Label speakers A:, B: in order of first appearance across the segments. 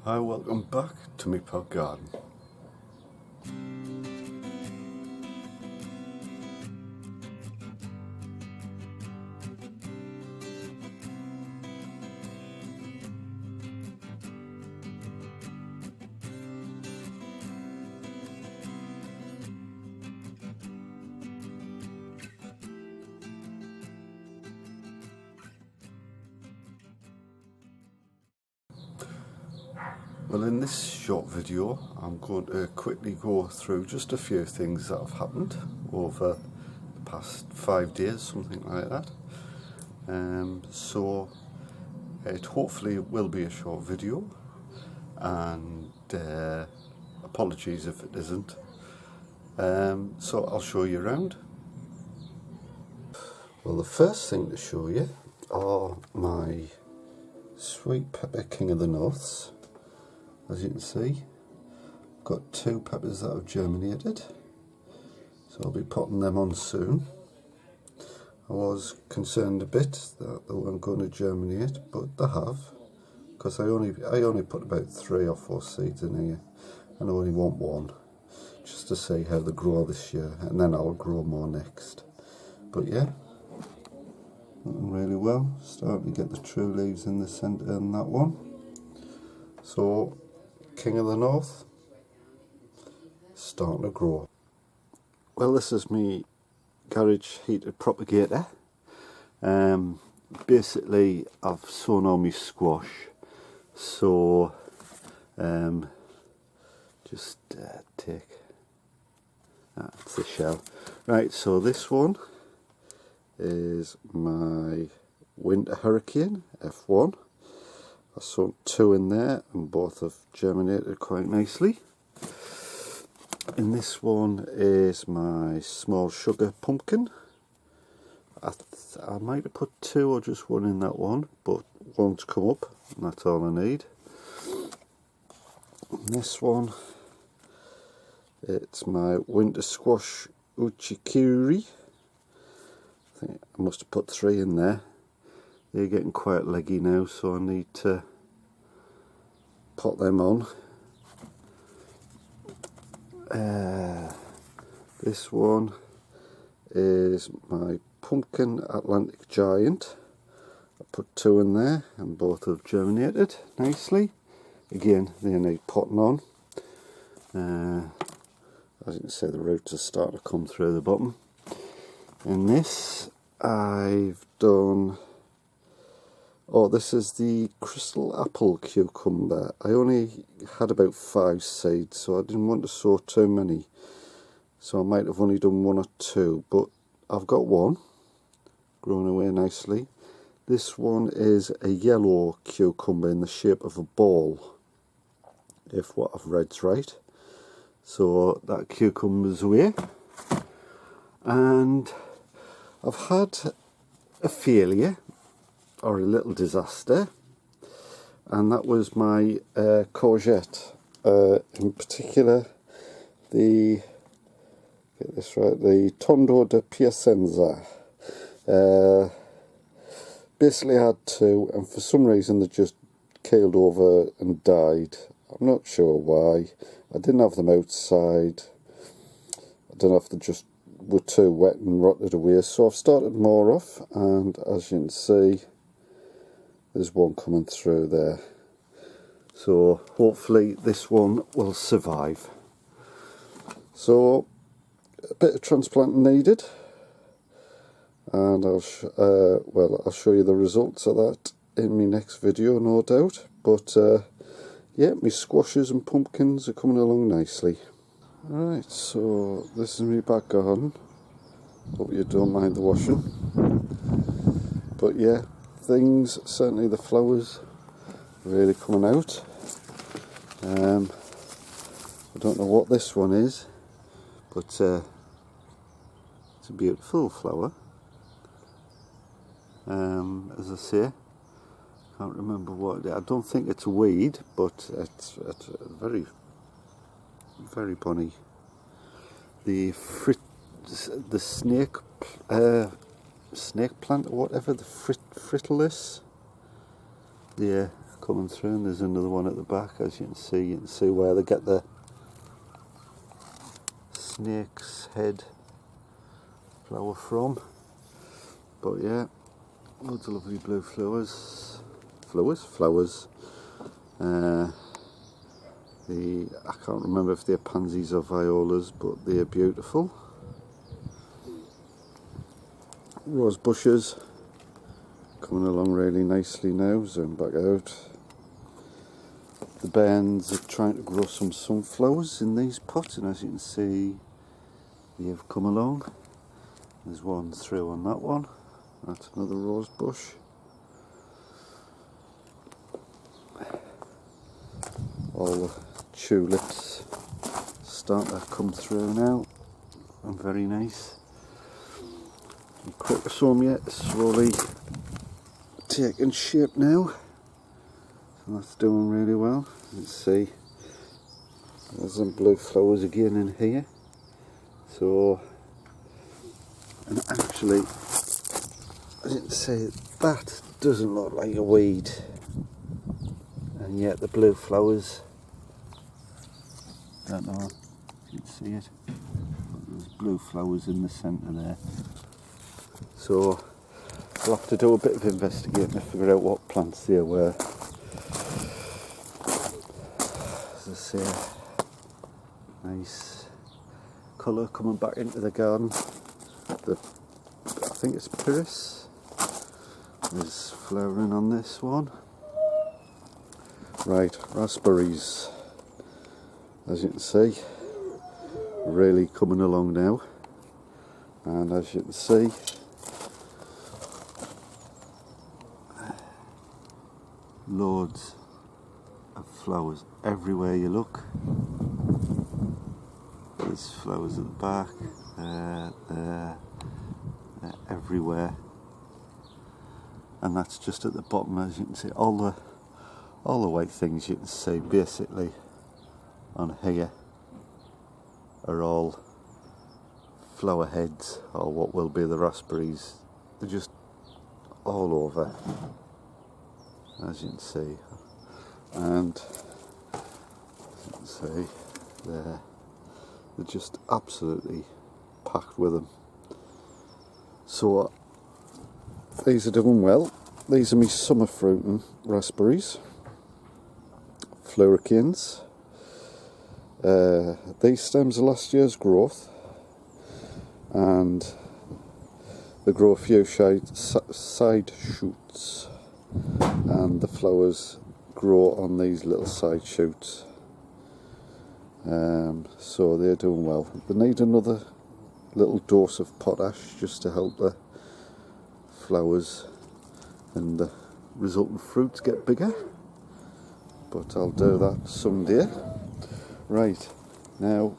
A: Hi, welcome back to my pot garden. Well, in this short video I'm going to quickly go through just a few things that have happened over the past 5 days, something like that. So it hopefully will be a short video, and apologies if it isn't. So I'll show you around. Well, the first thing to show you are my sweet pepper King of the Norths. As you can see, I've got 2 peppers that have germinated, so I'll be potting them on soon. I was concerned a bit that they weren't going to germinate, but they have, because I only put about 3 or 4 seeds in here, and I only want 1, just to see how they grow this year, and then I'll grow more next. But yeah, looking really well, starting to get the true leaves in the centre in that one. So King of the North, starting to grow. Well, this is my garage heated propagator. Basically I've sown all my squash, so just take that's the shell. Right, so this one is my winter hurricane F1. I sowed 2 in there and both have germinated quite nicely. And this one is my small sugar pumpkin. I might have put 2 or just 1 in that one, but 1's come up and that's all I need. And this one, it's my winter squash uchikuri. I think I must have put 3 in there. They're getting quite leggy now, so I need to pot them on. This one is my pumpkin Atlantic Giant. I put 2 in there and both have germinated nicely. Again, they need potting on. As you can see, the roots are starting to come through the bottom. In this, I've done... Oh, this is the crystal apple cucumber. I only had about 5 seeds, so I didn't want to sow too many. So I might have only done 1 or 2, but I've got 1 growing away nicely. This one is a yellow cucumber in the shape of a ball, if what I've read's right. So that cucumber's away. And I've had a failure, or a little disaster, and that was my courgette, in particular the, get this right, the Tondo de Piacenza. Basically I had 2, and for some reason they just keeled over and died. I'm not sure why. I didn't have them outside. I don't know if they just were too wet and rotted away, so I've started more off, and as you can see, there's 1 coming through there. So hopefully this one will survive. So a bit of transplanting needed, and I'll show you the results of that in my next video, no doubt. But yeah, my squashes and pumpkins are coming along nicely. Alright, so this is my back garden. Hope you don't mind the washing. But yeah, things, certainly the flowers, really coming out. I don't know what this one is, but it's a beautiful flower. As I say, can't remember what I don't think it's a weed, but it's very, very bonny. The snake plant or whatever, the fritilis. Yeah, coming through, and there's another one at the back. As you can see where they get the snake's head flower from. But yeah, loads of lovely blue flowers. I can't remember if they're pansies or violas, but they're beautiful. Rose bushes coming along really nicely now. Zoom back out. The bairns are trying to grow some sunflowers in these pots, and as you can see, they have come along. There's one through on that one. That's another rose bush. All the tulips start to come through now, and very nice. And crocosomia is slowly taking shape now, and that's doing really well. You can see there's some blue flowers again in here. So, and actually, I didn't say that doesn't look like a weed, and yet the blue flowers, don't know if you can see it, but there's blue flowers in the centre there. So I'll have to do a bit of investigating to figure out what plants they were. As I say, nice colour coming back into the garden. I think it's Pyrrhus is flowering on this one. Right, raspberries, as you can see, really coming along now. And as you can see, loads of flowers everywhere you look. There's flowers at the back, they're everywhere, and that's just at the bottom. As you can see, all the white things you can see basically on here are all flower heads, or what will be the raspberries. They're just all over, as you can see, and as you can see there, they're just absolutely packed with them. So these are doing well. These are my summer fruiting raspberries, flurricans. These stems are last year's growth, and they grow a few side shoots, and the flowers grow on these little side shoots. So they're doing well. They need another little dose of potash just to help the flowers and the resultant fruits get bigger, but I'll do that someday. Right, now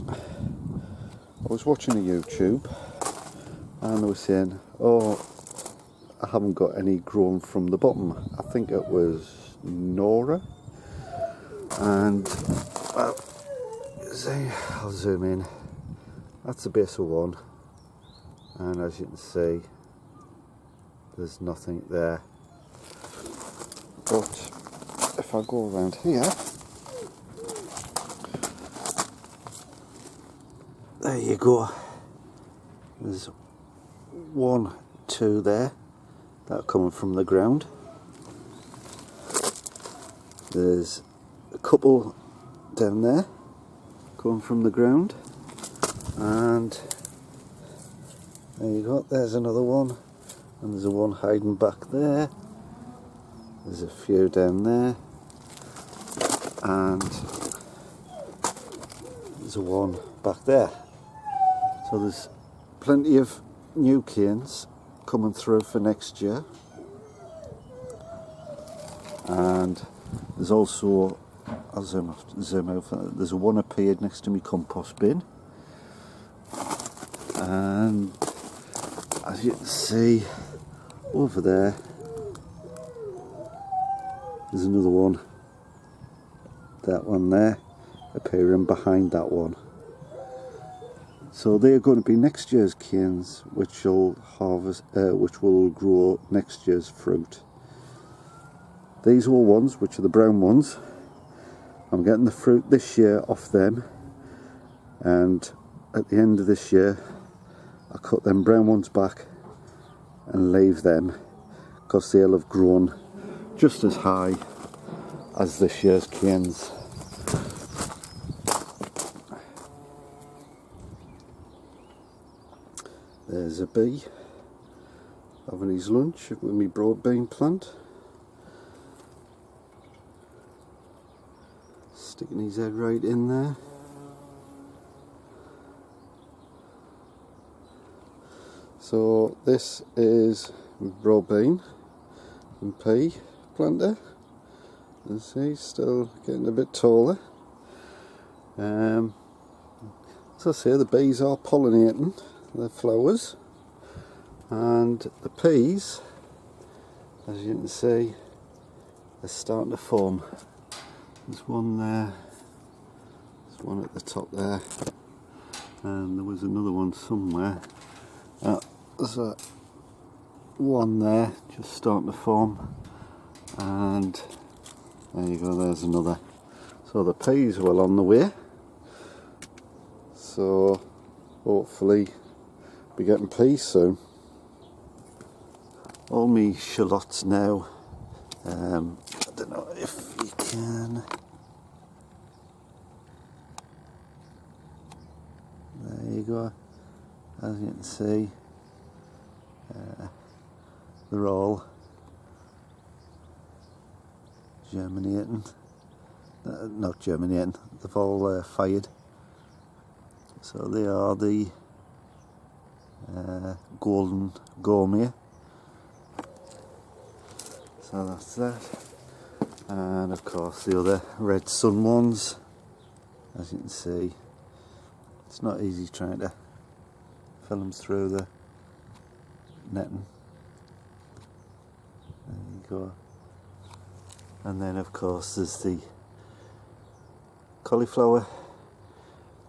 A: I was watching a YouTube and they were saying, oh, I haven't got any grown from the bottom. I think it was Nora, and I'll zoom in. That's the base of one, and as you can see, there's nothing there. But if I go around here, there you go. There's 1, 2 there that are coming from the ground. There's a couple down there coming from the ground, and there you go. There's another one, and there's a one hiding back there. There's a few down there, and there's a one back there. So there's plenty of new canes coming through for next year, and there's also, I'll zoom out, there's a one appeared next to my compost bin, and as you can see over there, there's another one, that one there, appearing behind that one. So they're going to be next year's canes, which will grow next year's fruit. These were ones, which are the brown ones. I'm getting the fruit this year off them, and at the end of this year I cut them brown ones back and leave them, because they'll have grown just as high as this year's canes. There's a bee having his lunch with my broad bean plant, sticking his head right in there. So this is broad bean and pea planter. You see, still getting a bit taller. As I say, the bees are pollinating the flowers, and the peas, as you can see, are starting to form. There's one there, there's one at the top there, and there was another one somewhere. There's one there just starting to form, and there you go, there's another. So the peas are well on the way, so hopefully be getting peas soon. All me shallots now, I don't know if you can, there you go, as you can see, they're all germinating, not germinating, they've all fired. So they are the golden gourmet. So that's that. And of course the other red sun ones, as you can see. It's not easy trying to film through the netting. There you go. And then of course there's the cauliflower,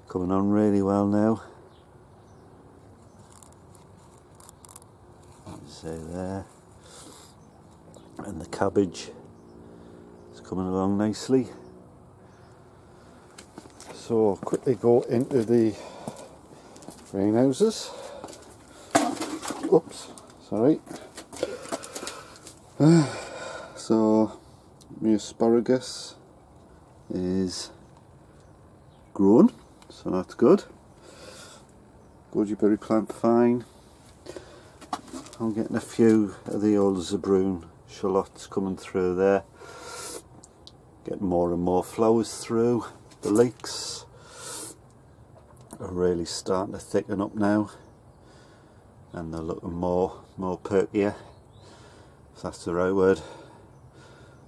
A: coming on really well now. You see there. And the cabbage is coming along nicely. So I'll quickly go into the greenhouses. Oops, sorry. So my asparagus is grown, so that's good. Goji berry plant fine. I'm getting a few of the old Zabroon shallots coming through there. Getting more and more flowers through. The leeks are really starting to thicken up now, and they're looking more perkier, if that's the right word.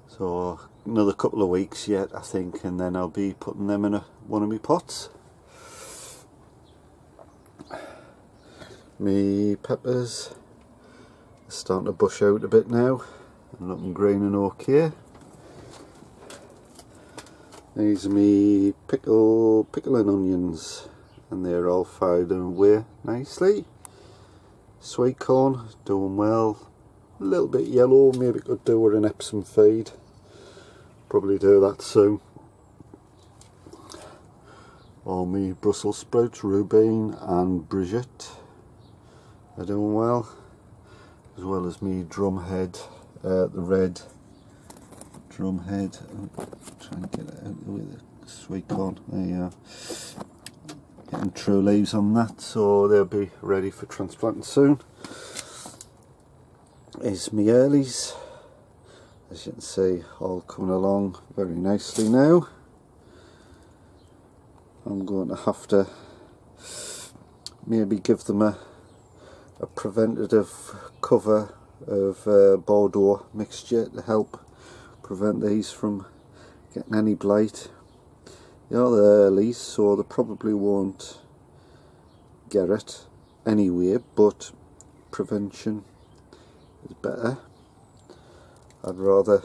A: So another couple of weeks yet, I think, and then I'll be putting them in one of my pots. Me peppers are starting to bush out a bit now, and looking green and okay. These are me pickling onions, and they're all fired away nicely. Sweet corn doing well, a little bit yellow, maybe could do with an Epsom feed. Probably do that soon. All me Brussels sprouts, rhubarb and Brigitte are doing well, as well as me drumhead, the red drumhead. Try and get it out with the sweet corn. There you are. Getting true leaves on that, so they'll be ready for transplanting soon. Is me earlies, as you can see, all coming along very nicely now. I'm going to have to maybe give them a preventative cover of Bordeaux mixture to help prevent these from getting any blight. They are the earlies, so they probably won't get it anyway, but prevention is better. I'd rather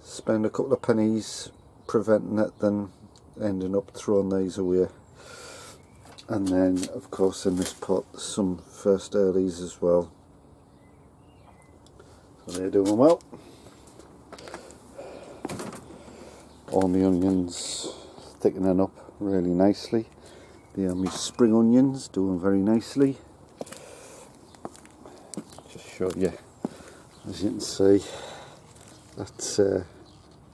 A: spend a couple of pennies preventing it than ending up throwing these away. And then of course in this pot there's some first earlies as well, so they're doing well. all my onions thickening up really nicely. There are my spring onions doing very nicely. Just show you, as you can see, that's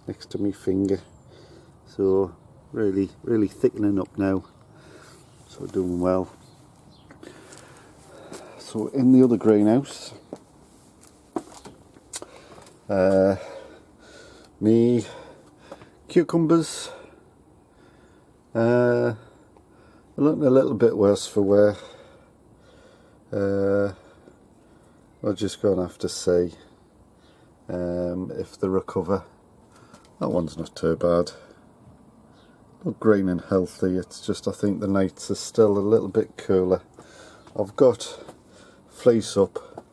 A: next to my finger. So really thickening up now. So doing well. So in the other greenhouse, me cucumbers are looking a little bit worse for wear. We're just going to have to see if they recover. That one's not too bad. Look green and healthy. It's just I think the nights are still a little bit cooler. I've got fleece up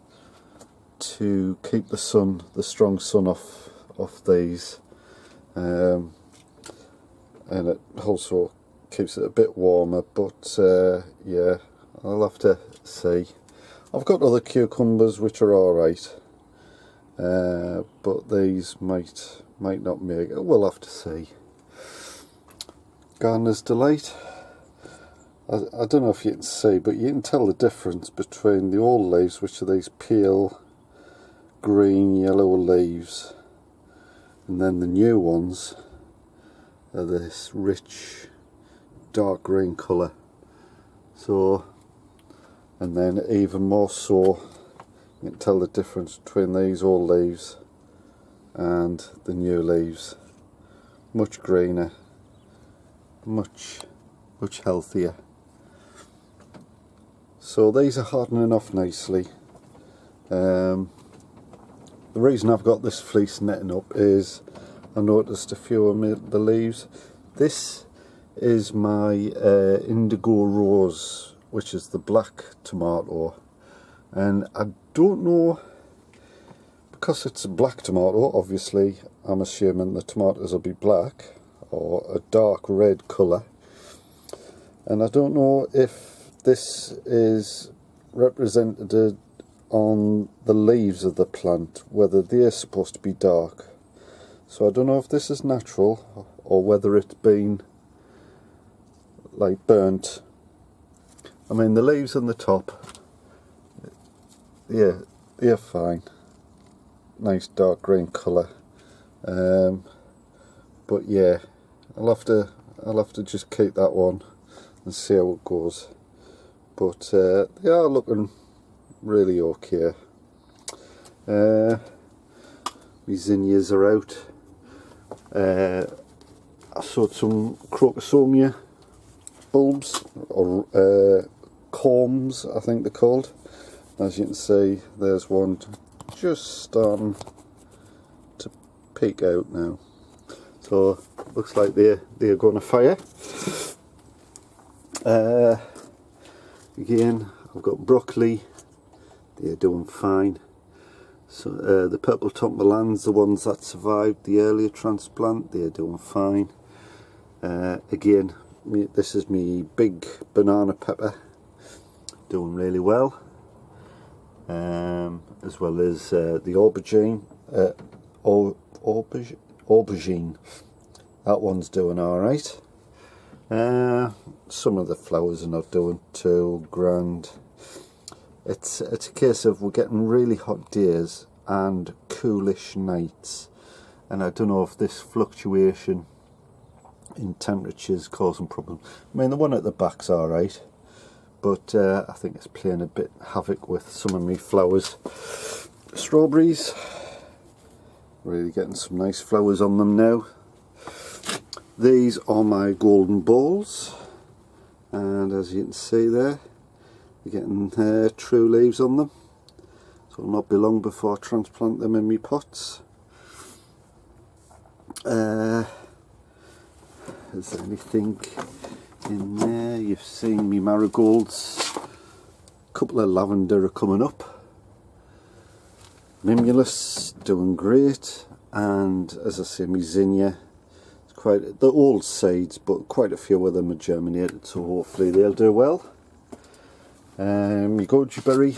A: to keep the strong sun off these, and it also keeps it a bit warmer. But yeah, I'll have to see. I've got other cucumbers which are all right, but these might not make it. We'll have to see. Gardener's Delight. I don't know if you can see, but you can tell the difference between the old leaves, which are these pale green yellow leaves, and then the new ones are this rich dark green colour. So, and then even more so, you can tell the difference between these old leaves and the new leaves. Much greener, much healthier. So these are hardening off nicely. The reason I've got this fleece netting up is I noticed a few of the leaves. This is my indigo rose, which is the black tomato, and I don't know, because it's a black tomato, obviously I'm assuming the tomatoes will be black or a dark red colour, and I don't know if this is represented on the leaves of the plant, whether they're supposed to be dark. So I don't know if this is natural or whether it's been like burnt. I mean, the leaves on the top, yeah, they're fine, nice dark green colour, but yeah, I'll have to just keep that one and see how it goes. But they are looking really okay. My zinnias are out. I sowed some crocosomia bulbs, or corms I think they're called. As you can see, there's one just starting to peek out now. So looks like they're going to fire. Again, I've got broccoli. They're doing fine. So the purple top melons, the ones that survived the earlier transplant, they're doing fine. Again, this is me big banana pepper, doing really well. As well as the aubergine, aubergine. That one's doing all right. Some of the flowers are not doing too grand. It's a case of we're getting really hot days and coolish nights, and I don't know if this fluctuation in temperatures causing problems. I mean, the one at the back's all right, but I think it's playing a bit havoc with some of my flowers. Strawberries, really getting some nice flowers on them now. These are my golden balls, and as you can see there, they're getting true leaves on them, so it'll not be long before I transplant them in my pots. Is there anything in there? You've seen me marigolds. A couple of lavender are coming up. Mimulus doing great, and as I say, my zinnia. Quite the old seeds, but quite a few of them are germinated, so hopefully they'll do well. My goji berry,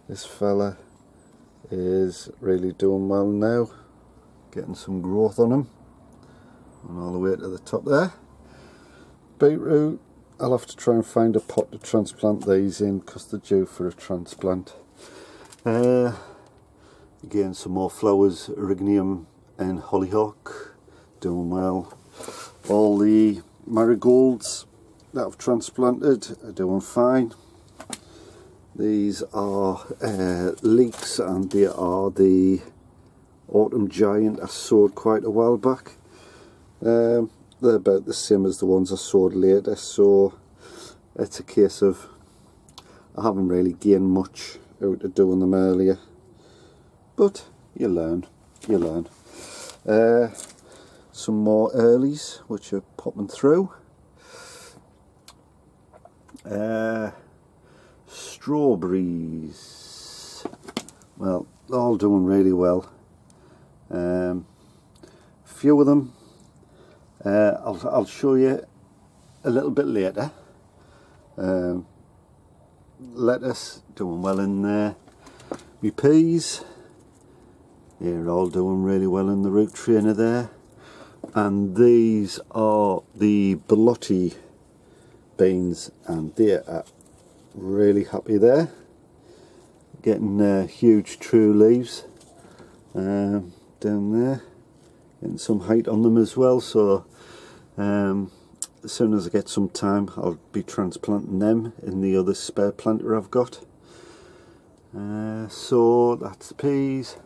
A: this fella is really doing well now, getting some growth on him. and all the way to the top there. Beetroot, I'll have to try and find a pot to transplant these in because they're due for a transplant. Again, some more flowers, erygnium and hollyhock, doing well. All the marigolds that I've transplanted are doing fine. These are leeks, and they are the autumn giant I sowed quite a while back. They're about the same as the ones I sowed later, so it's a case of I haven't really gained much out of doing them earlier, but you learn. Some more earlies which are popping through. Strawberries, well, they're all doing really well. Few of them I'll show you a little bit later. Lettuce doing well in there. My peas, they're all doing really well in the root trainer there. And these are the Belotti beans, and they are really happy there. Getting huge true leaves down there. Getting some height on them as well, so as soon as I get some time I'll be transplanting them in the other spare planter I've got. So that's the peas.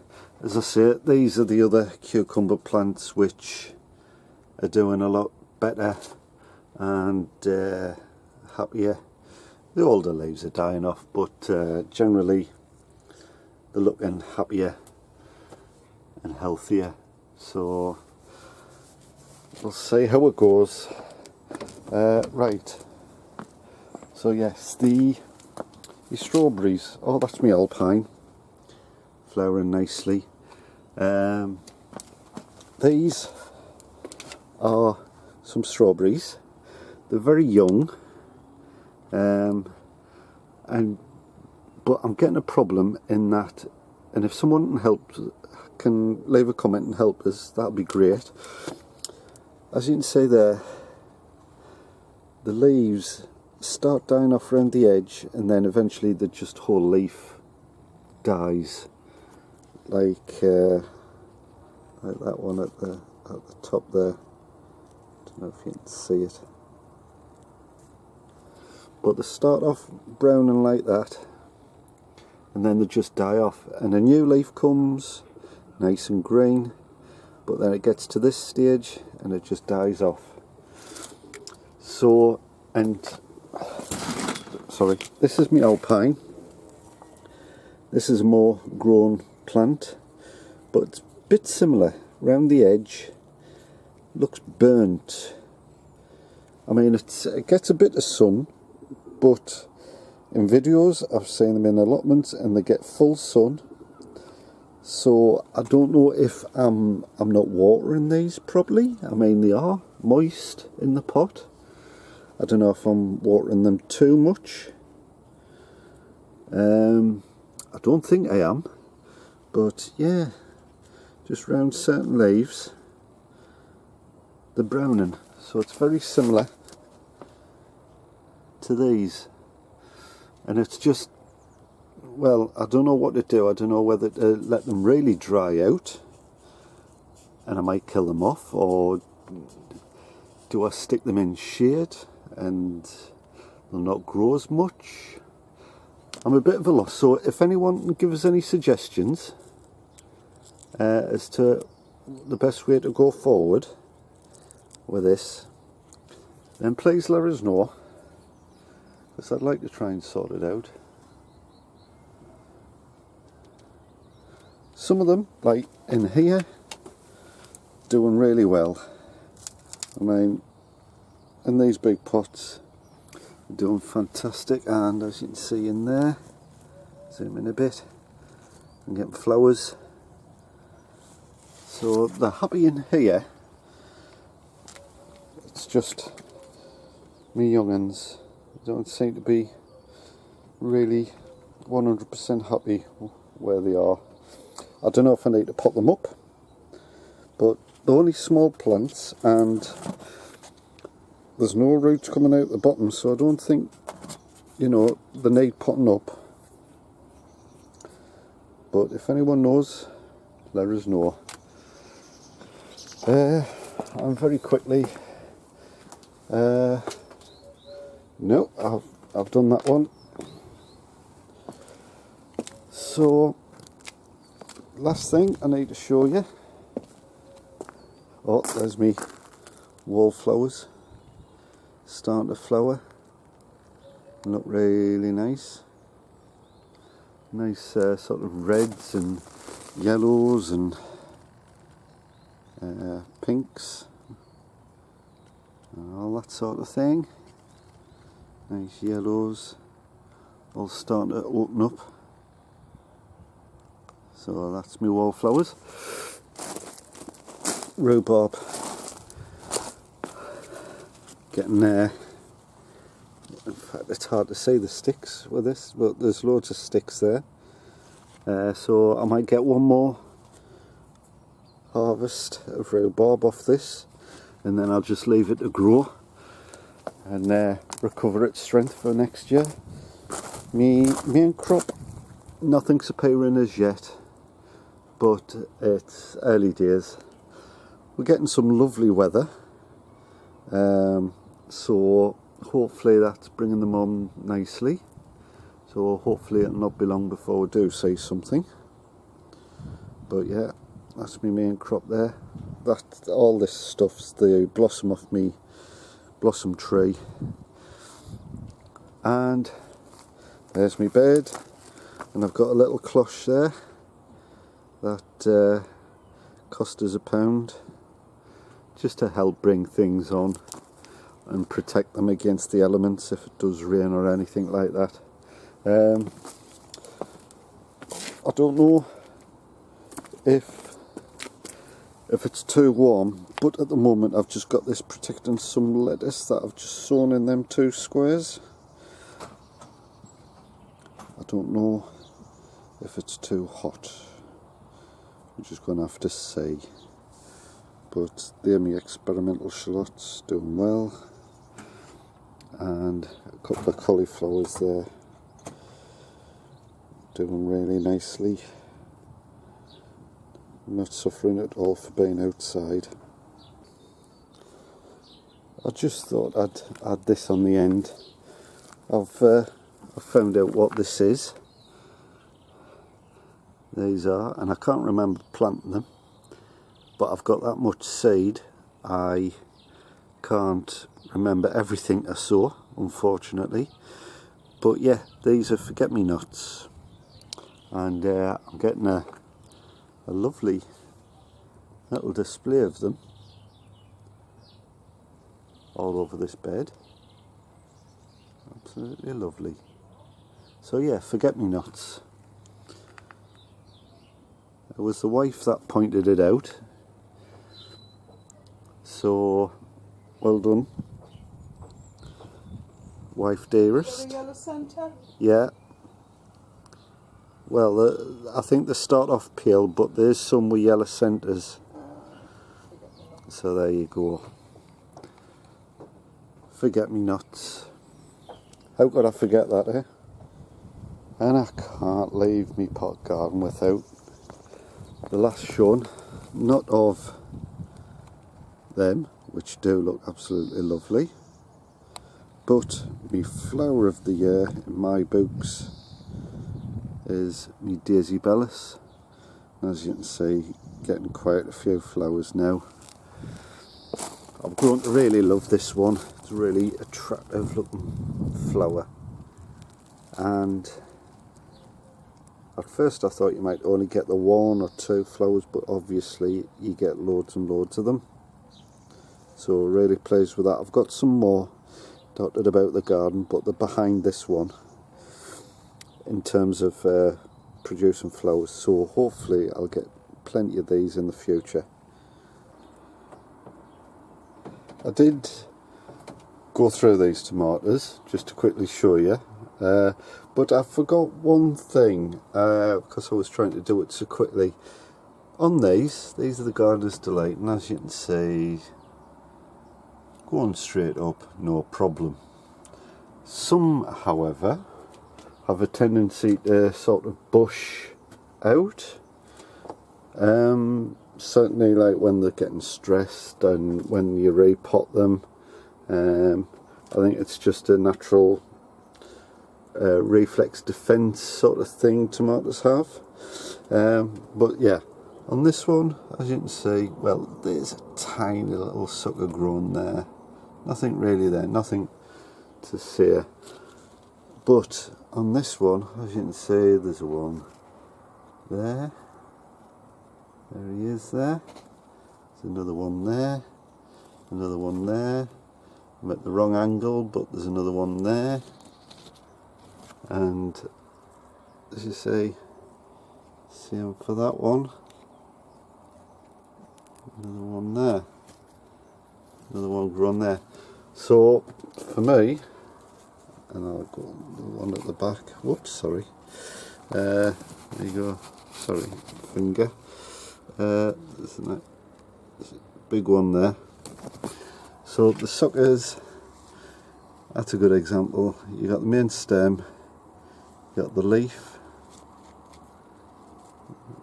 A: As I say, these are the other cucumber plants which are doing a lot better and happier. The older leaves are dying off, but generally they're looking happier and healthier. So we'll see how it goes. Right. So yes, the strawberries. Oh, that's my alpine, flowering nicely. These are some strawberries. They're very young, but I'm getting a problem in that, and if someone can leave a comment and help us, that'll be great. As you can see there, the leaves start dying off around the edge, and then eventually the just whole leaf dies, like that one at the top there. Don't know if you can see it, but they start off browning like that, and then they just die off, and a new leaf comes, nice and green, but then it gets to this stage and it just dies off. So, sorry, this is my alpine. This is a more grown plant, but it's a bit similar. Round the edge, looks burnt. I mean, it gets a bit of sun, but in videos I've seen them in allotments and they get full sun. So I don't know if I'm not watering these properly. I mean, they are moist in the pot. I don't know if I'm watering them too much. I don't think I am, but yeah, just round certain leaves, they're browning. So it's very similar to these, and it's just, well, I don't know what to do. I don't know whether to let them really dry out and I might kill them off, or do I stick them in shade and they'll not grow as much. I'm a bit of a loss, so if anyone can give us any suggestions as to the best way to go forward with this, then please let us know, because I'd like to try and sort it out. Some of them, like in here, doing really well. I mean, in these big pots, doing fantastic, and as you can see in there, zoom in a bit, I'm getting flowers. So they're happy in here. It's just me young'uns don't seem to be really 100% happy where they are. I don't know if I need to pot them up, but they're only small plants, and there's no roots coming out the bottom, so I don't think, you know, they need potting up. But if anyone knows, let us know. I'm very quickly. No, I've done that one. So, last thing I need to show you. Oh, there's me wallflowers starting to flower. Look really nice. Nice sort of reds and yellows and pinks and all that sort of thing. Nice yellows, all starting to open up. So that's my wallflowers. Rhubarb getting there. In fact, it's hard to see the sticks with this, but there's loads of sticks there. So I might get one more harvest of rhubarb off this, and then I'll just leave it to grow and recover its strength for next year. Me main crop, nothing's appearing as yet, but it's early days. We're getting some lovely weather, so hopefully that's bringing them on nicely. So hopefully it'll not be long before we do see something. But yeah, that's my main crop there. All this stuff's the blossom off me blossom tree. And there's my bed, and I've got a little cloche there that cost us £1, just to help bring things on and protect them against the elements if it does rain or anything like that. I don't know if it's too warm, but at the moment I've just got this protecting some lettuce that I've just sown in them 2 squares. I don't know if it's too hot. I'm just going to have to see. But they're my experimental shallots, doing well. And a couple of cauliflowers there, doing really nicely. Not suffering at all for being outside. I just thought I'd add this on the end. I've found out what this is. These are, and I can't remember planting them, but I've got that much seed I can't remember everything I saw, unfortunately. But yeah, these are forget-me-nots, and I'm getting a lovely little display of them all over this bed. Absolutely lovely. So yeah, forget-me-nots. It was the wife that pointed it out, so well done, wife dearest.
B: Yellow centre?
A: Yeah. Well, I think they start off pale, but there's some with yellow centres. So there you go. Forget-me-nots. How could I forget that, eh? And I can't leave me pot garden without the last shown, not of them, which do look absolutely lovely, but my flower of the year in my books is my Daisy Bellis. As you can see, getting quite a few flowers now. I've grown to really love this one. It's a really attractive looking flower, and at first I thought you might only get the 1 or 2 flowers, but obviously you get loads and loads of them. So really pleased with that. I've got some more dotted about the garden, but they're behind this one in terms of producing flowers. So hopefully I'll get plenty of these in the future. I did go through these tomatoes just to quickly show you. But I forgot one thing, because I was trying to do it so quickly. on these are the Gardener's Delight, and as you can see, going straight up, no problem. Some, however, have a tendency to sort of bush out. Certainly like when they're getting stressed and when you repot them. I think it's just a natural reflex defense sort of thing tomatoes have. But yeah, on this one, as you can see, well, there's a tiny little sucker growing there. Nothing really there, nothing to see. But on this one, as you can see, there's one there. There he is there. There's another one there. Another one there. I'm at the wrong angle, but there's another one there. And as you see him for that one. Another one there. Another one grown there. So for me, and I'll go the one at the back. Whoops, sorry. There you go. Sorry, finger. There's a big one there. So the suckers, that's a good example. You got the main stem, you got the leaf,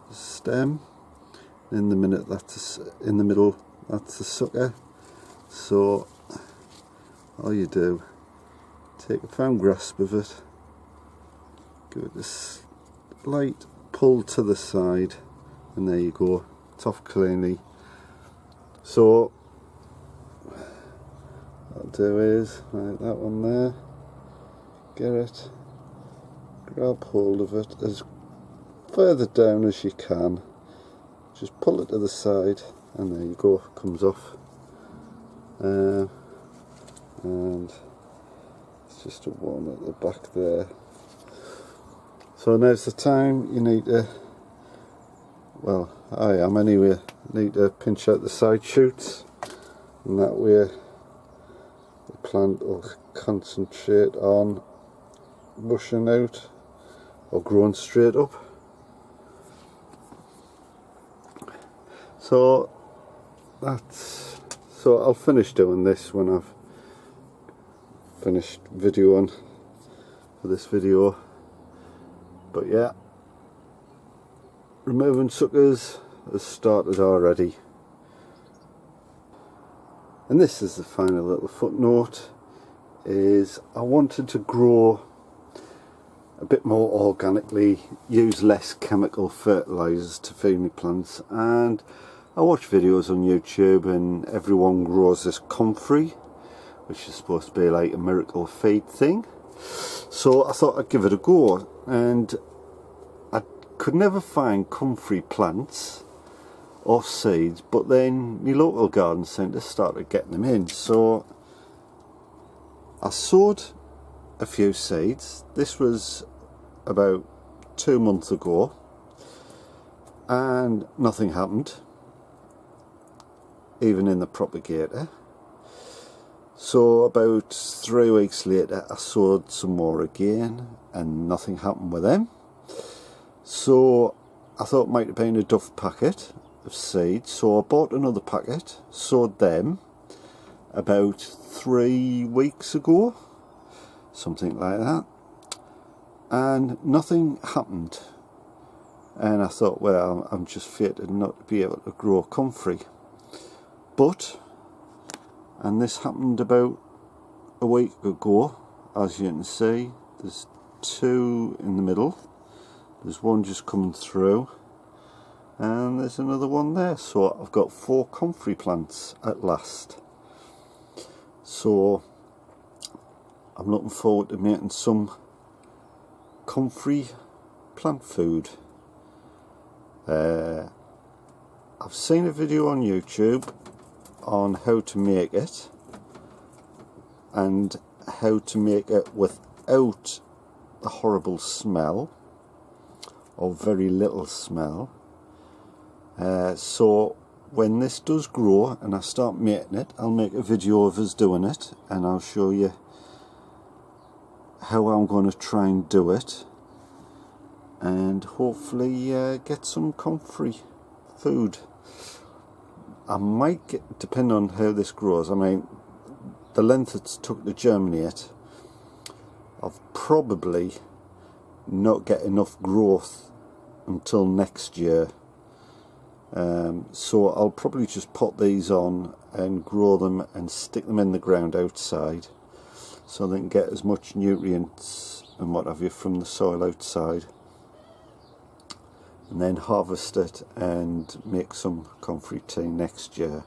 A: stem. In the middle, that's the sucker. So all you do, take a firm grasp of it, give it this light pull to the side, and there you go, it's off cleanly. So what I'll do is, right, that one there, get it, grab hold of it as further down as you can, just pull it to the side, and there you go, comes off. And it's just a one at the back there. So now's the time you need to, well, I am anyway, need to pinch out the side shoots, and that way the plant will concentrate on bushing out or growing straight up. So I'll finish doing this when I've finished videoing for this video. But yeah, removing suckers has started already. And this is the final little footnote, is I wanted to grow a bit more organically, use less chemical fertilisers to feed my plants, and I watch videos on YouTube and everyone grows this comfrey, which is supposed to be like a miracle feed thing. So I thought I'd give it a go, and I could never find comfrey plants or seeds, but then my local garden centre started getting them in. So I sowed a few seeds. This was about 2 months ago, and nothing happened, even in the propagator. So about 3 weeks later I sowed some more again, and nothing happened with them. So I thought it might have been a duff packet of seeds, so I bought another packet, sowed them about 3 weeks ago, something like that, and nothing happened. And I thought, well, I'm just fated not to be able to grow comfrey. But, and this happened about a week ago, as you can see, there's 2 in the middle, there's one just coming through, and there's another one there. So I've got 4 comfrey plants at last. So I'm looking forward to making some comfrey plant food. I've seen a video on YouTube on how to make it, and how to make it without the horrible smell, or very little smell. So when this does grow and I start making it, I'll make a video of us doing it, and I'll show you how I'm going to try and do it, and hopefully get some comfrey food. I might get, depending on how this grows, I mean, the length it's took to germinate, I'll probably not get enough growth until next year. So I'll probably just pot these on and grow them and stick them in the ground outside so they can get as much nutrients and what have you from the soil outside, and then harvest it and make some comfrey tea next year.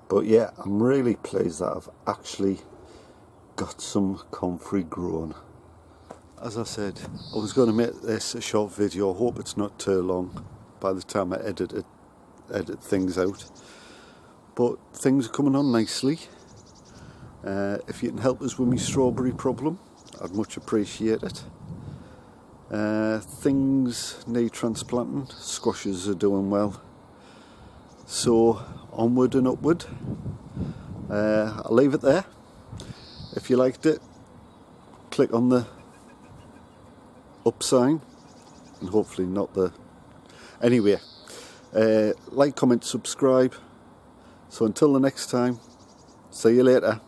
A: But yeah, I'm really pleased that I've actually got some comfrey grown. As I said, I was going to make this a short video. I hope it's not too long by the time I edit things out. But things are coming on nicely. If you can help us with my strawberry problem, I'd much appreciate it. Things need transplanting. Squashes are doing well. So onward and upward. I'll leave it there. If you liked it, click on the up sign, and hopefully not the... Anyway, like, comment, subscribe. So until the next time, see you later.